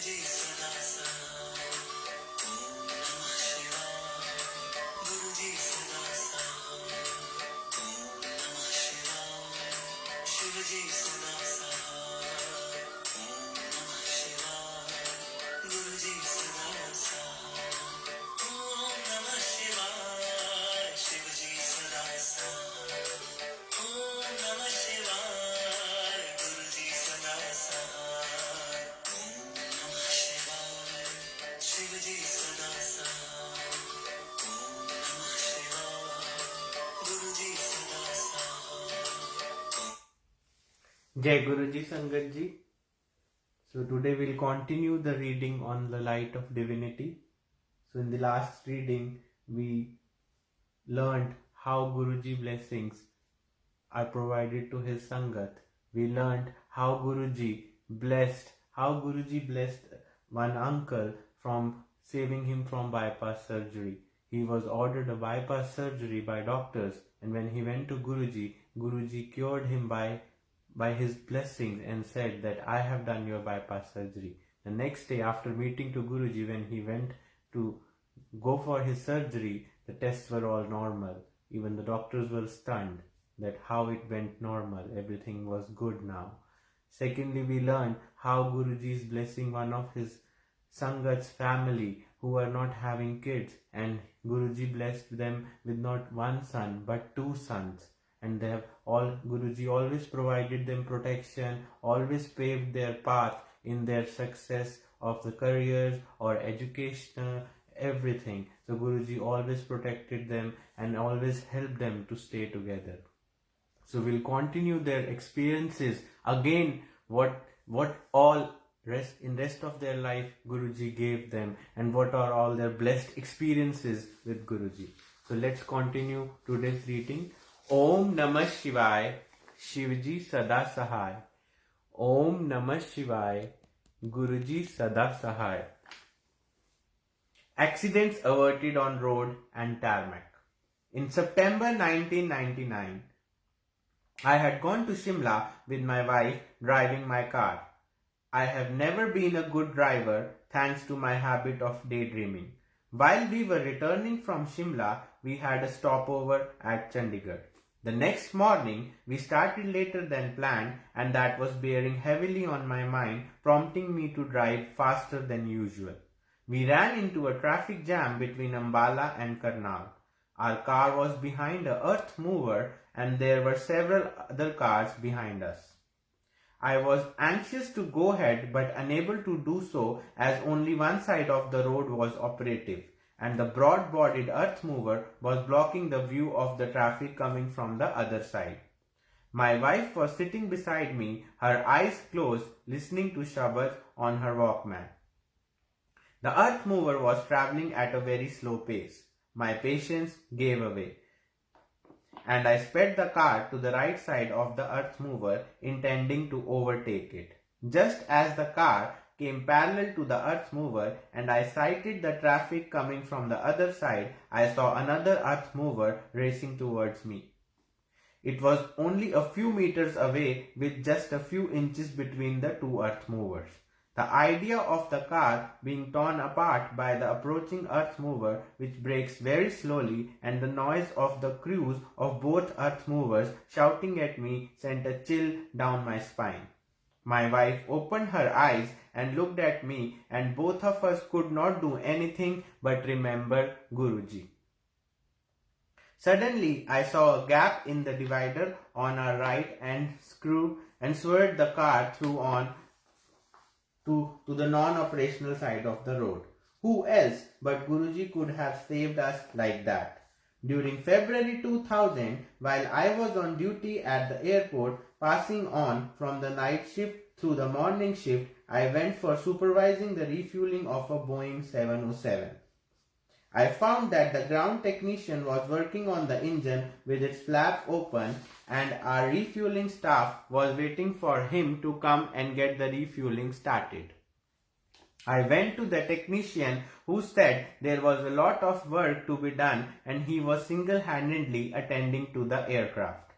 शिवजी सदा सहाय, ओम नमः शिवाय, गुरुजी सदा सहाय, ओम नमः शिवाय, शिवजी सदा सहाय, ओम नमः शिवाय, गुरुजी सदा सहाय, ओम नमः शिवाय, शिवजी सदा सहाय, ओम नमः शिवाय, गुरुजी सदा सहाय, ओम नमः शिवाय, शिवजी सदा सहाय, ओम नमः शिवाय, गुरुजी सदा सहाय. Jai Guruji Sangat Ji. So today we'll continue the reading on the light of divinity. So in the last reading we learned how Guruji blessings are provided to his Sangat. We learned how Guruji blessed one uncle from saving him from bypass surgery. He was ordered a bypass surgery by doctors, and when he went to Guruji, Guruji cured him by his blessings and said that I have done your bypass surgery. The next day after meeting to Guruji, when he went to go for his surgery, the tests were all normal. Even the doctors were stunned that how it went normal, everything was good now. Secondly, we learned how Guruji is blessing one of his Sangat's family who are not having kids, and Guruji blessed them with not one son but two sons. And they have Guruji always provided them protection, always paved their path in their success of the careers or education, everything. So Guruji always protected them and always helped them to stay together. So we'll continue their experiences again, what all rest of their life Guruji gave them, and what are all their blessed experiences with Guruji. So let's continue today's reading. Om Namah Shivaya, Shivji Sada Sahai. Om Namah Shivaya, Guruji Sada Sahai. Accidents averted on road and tarmac. In September 1999, I had gone to Shimla with my wife driving my car. I have never been a good driver thanks to my habit of daydreaming. While we were returning from Shimla, we had a stopover at Chandigarh. The next morning, we started later than planned, and that was bearing heavily on my mind, prompting me to drive faster than usual. We ran into a traffic jam between Ambala and Karnal. Our car was behind a earth mover, and there were several other cars behind us. I was anxious to go ahead but unable to do so as only one side of the road was operative, and the broad-bodied earth mover was blocking the view of the traffic coming from the other side. My wife was sitting beside me, her eyes closed, listening to Shabad on her Walkman. The earth mover was traveling at a very slow pace. My patience gave away, and I sped the car to the right side of the earth mover, intending to overtake it. Just as the car came parallel to the earth mover and I sighted the traffic coming from the other side, I saw another earth mover racing towards me. It was only a few meters away, with just a few inches between the two earth movers. The idea of the car being torn apart by the approaching earth mover, which brakes very slowly, and the noise of the crews of both earth movers shouting at me sent a chill down my spine. My wife opened her eyes and looked at me, and both of us could not do anything but remember Guruji. Suddenly, I saw a gap in the divider on our right and swerved the car through on to the non-operational side of the road. Who else but Guruji could have saved us like that? During February 2000, while I was on duty at the airport, passing on from the night shift through the morning shift, I went for supervising the refueling of a Boeing 707. I found that the ground technician was working on the engine with its flap open, and our refueling staff was waiting for him to come and get the refueling started. I went to the technician, who said there was a lot of work to be done and he was single-handedly attending to the aircraft.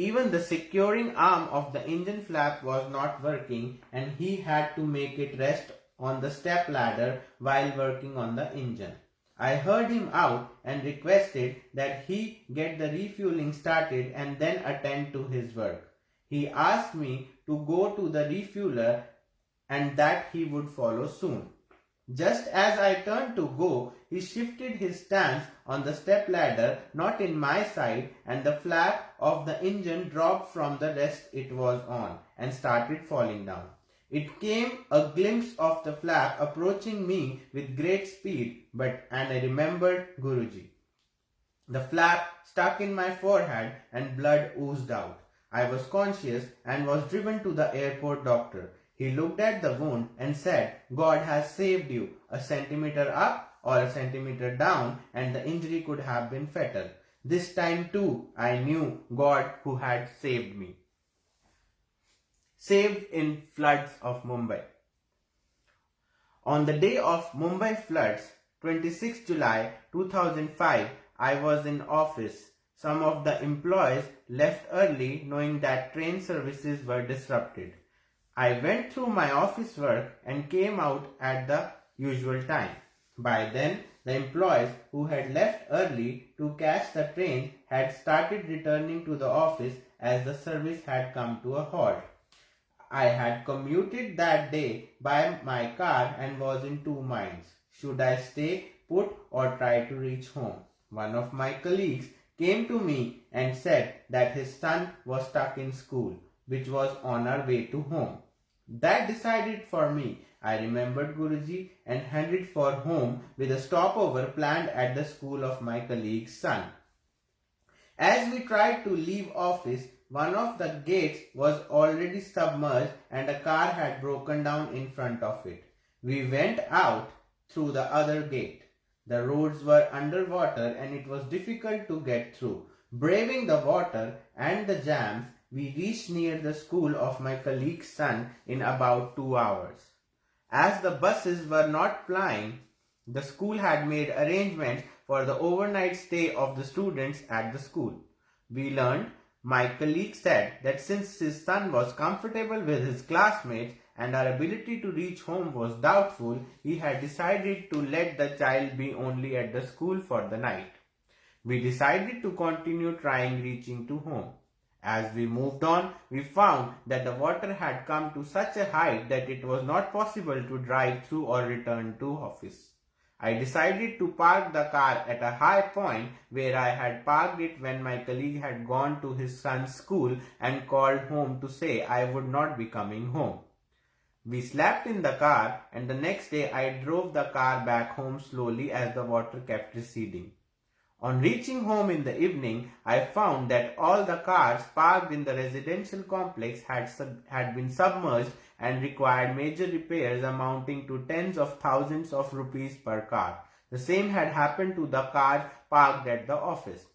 Even the securing arm of the engine flap was not working, and he had to make it rest on the step ladder while working on the engine. I heard him out and requested that he get the refueling started and then attend to his work. He asked me to go to the refueler and that he would follow soon. Just as I turned to go, he shifted his stance on the stepladder, not in my side, and the flap of the engine dropped from the rest it was on and started falling down. It came a glimpse of the flap approaching me with great speed, and I remembered Guruji. The flap stuck in my forehead and blood oozed out. I was conscious and was driven to the airport doctor. He looked at the wound and said, God has saved you. A centimeter up or a centimeter down and the injury could have been fatal. This time too, I knew God who had saved me. Saved in floods of Mumbai. On the day of Mumbai floods, 26 July 2005, I was in office. Some of the employees left early knowing that train services were disrupted. I went through my office work and came out at the usual time. By then, the employees who had left early to catch the train had started returning to the office as the service had come to a halt. I had commuted that day by my car and was in two minds. Should I stay put or try to reach home? One of my colleagues came to me and said that his son was stuck in school, which was on our way to home. That decided for me. I remembered Guruji and headed for home with a stopover planned at the school of my colleague's son. As we tried to leave office, one of the gates was already submerged and a car had broken down in front of it. We went out through the other gate. The roads were underwater and it was difficult to get through. Braving the water and the jams, we reached near the school of my colleague's son in about 2 hours. As the buses were not plying, the school had made arrangements for the overnight stay of the students at the school. We learned, my colleague said, that since his son was comfortable with his classmates and our ability to reach home was doubtful, he had decided to let the child be only at the school for the night. We decided to continue trying reaching to home. As we moved on, we found that the water had come to such a height that it was not possible to drive through or return to office. I decided to park the car at a high point where I had parked it when my colleague had gone to his son's school and called home to say I would not be coming home. We slept in the car and the next day I drove the car back home slowly as the water kept receding. On reaching home in the evening, I found that all the cars parked in the residential complex had been submerged and required major repairs amounting to tens of thousands of rupees per car. The same had happened to the cars parked at the office.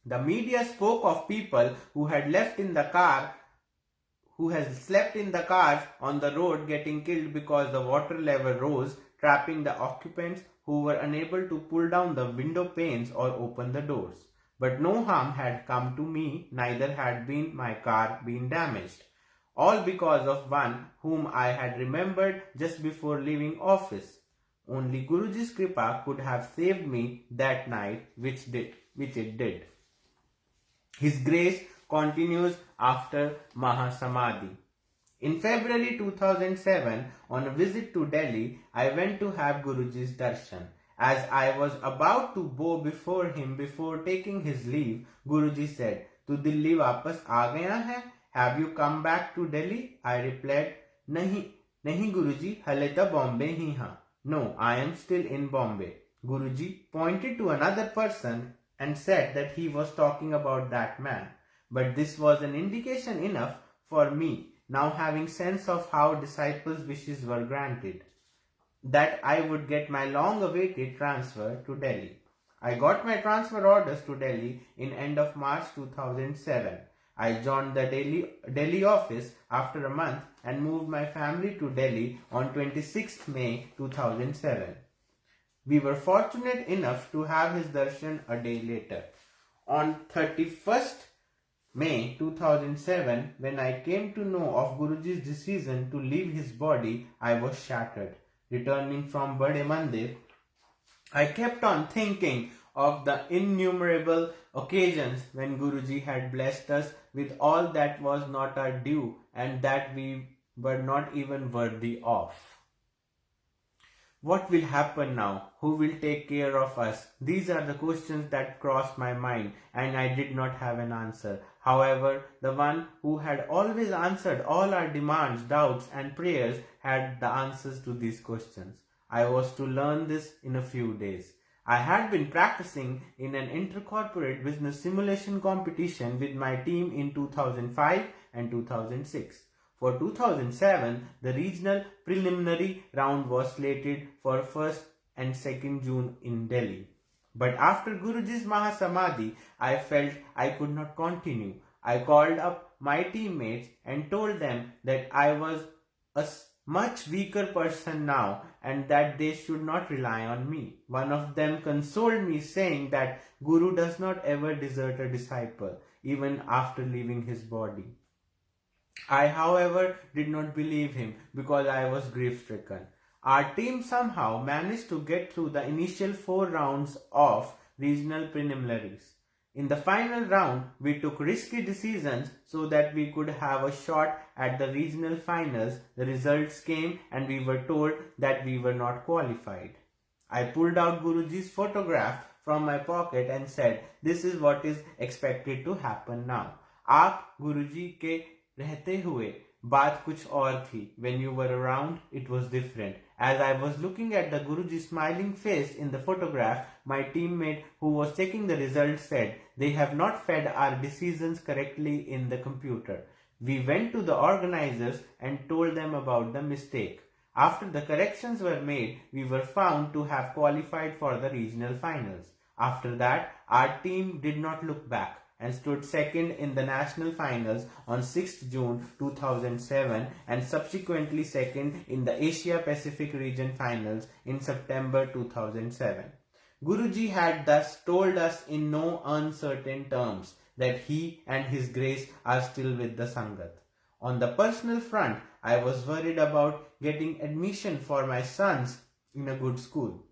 The media spoke of people who had slept in the cars on the road getting killed because the water level rose, trapping the occupants who were unable to pull down the window panes or open the doors. But no harm had come to me, neither had my car been damaged. All because of one whom I had remembered just before leaving office. Only Guruji's Kripa could have saved me that night, which it did. His grace continues after Mahasamadhi. In February 2007, on a visit to Delhi, I went to have Guruji's darshan. As I was about to bow before him before taking his leave, Guruji said, "Tu Delhi वापस आ गया है? Have you come back to Delhi?" I replied, "Nahi Guruji, hale to Bombay hi ha." "No, I am still in Bombay." Guruji pointed to another person and said that he was talking about that man. But this was an indication enough for me, now having sense of how disciples' wishes were granted, that I would get my long-awaited transfer to Delhi. I got my transfer orders to Delhi in end of March 2007. I joined the Delhi office after a month and moved my family to Delhi on 26th May 2007. We were fortunate enough to have his darshan a day later. On 31st May 2007, when I came to know of Guruji's decision to leave his body, I was shattered. Returning from Bade Mandir, I kept on thinking of the innumerable occasions when Guruji had blessed us with all that was not our due and that we were not even worthy of. What will happen now? Who will take care of us? These are the questions that crossed my mind, and I did not have an answer. However, the one who had always answered all our demands, doubts, and prayers had the answers to these questions. I was to learn this in a few days. I had been practicing in an intercorporate business simulation competition with my team in 2005 and 2006. For 2007, the regional preliminary round was slated for 1st and 2nd June in Delhi. But after Guruji's Mahasamadhi, I felt I could not continue. I called up my teammates and told them that I was a much weaker person now and that they should not rely on me. One of them consoled me, saying that Guru does not ever desert a disciple, even after leaving his body. I, however, did not believe him because I was grief stricken. Our team somehow managed to get through the initial 4 rounds of regional preliminaries. In the final round, we took risky decisions so that we could have a shot at the regional finals. The results came and we were told that we were not qualified. I pulled out Guruji's photograph from my pocket and said, "This is what is expected to happen now." आप गुरुजी के रहते हुए बात कुछ और थी. When you were around, it was different. As I was looking at the Guruji's smiling face in the photograph, my teammate who was checking the results said, "They have not fed our decisions correctly in the computer." We went to the organizers and told them about the mistake. After the corrections were made, we were found to have qualified for the regional finals. After that, our team did not look back and stood second in the national finals on 6th June 2007 and subsequently second in the Asia Pacific region finals in September 2007. Guruji had thus told us in no uncertain terms that he and his grace are still with the Sangat. On the personal front, I was worried about getting admission for my sons in a good school.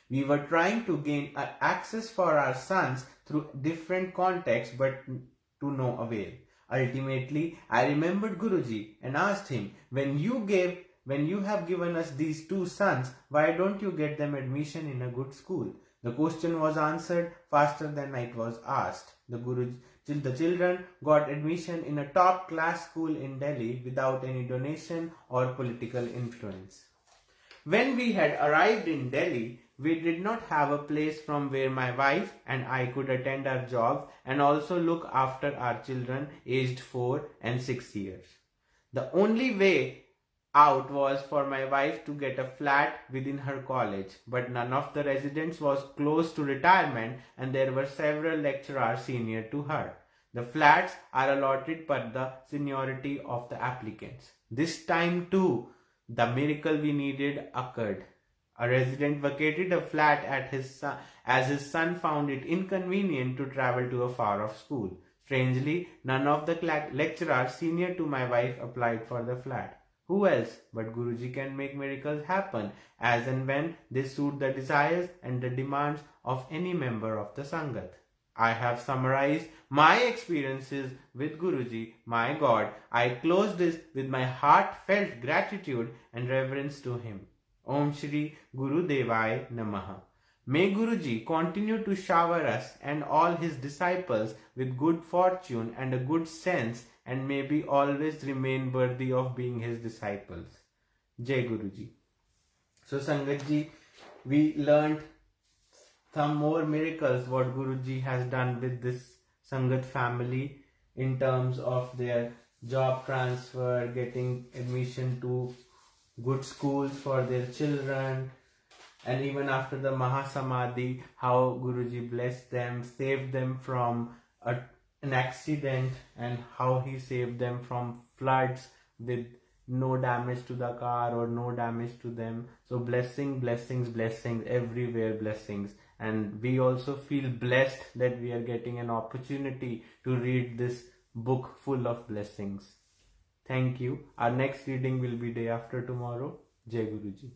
We were trying to gain access for our sons through different contexts, but to no avail. Ultimately, I remembered Guruji and asked him, when you have given us these 2 sons, why don't you get them admission in a good school? The question was answered faster than it was asked. The children got admission in a top class school in Delhi without any donation or political influence. When we had arrived in Delhi, we did not have a place from where my wife and I could attend our jobs and also look after our children aged 4 and 6 years. The only way out was for my wife to get a flat within her college, but none of the residents was close to retirement and there were several lecturers senior to her. The flats are allotted per the seniority of the applicants. This time too, the miracle we needed occurred. A resident vacated a flat as his son found it inconvenient to travel to a far-off school. Strangely, none of the lecturers senior to my wife applied for the flat. Who else but Guruji can make miracles happen as and when they suit the desires and the demands of any member of the Sangat. I have summarized my experiences with Guruji, my God. I close this with my heartfelt gratitude and reverence to him. Om Shri Guru Devaya Namaha. May Guruji continue to shower us and all his disciples with good fortune and a good sense, and may we always remain worthy of being his disciples. Jai Guruji. So Sangat ji, we learned some more miracles what Guruji has done with this Sangat family in terms of their job transfer, getting admission to good schools for their children, and even after the Mahasamadhi, how Guruji blessed them, saved them from an accident, and how he saved them from floods with no damage to the car or no damage to them. So blessings, blessings, blessings, everywhere blessings. and we also feel blessed that we are getting an opportunity to read this book full of blessings. Thank you. Our next reading will be day after tomorrow. Jai Guruji.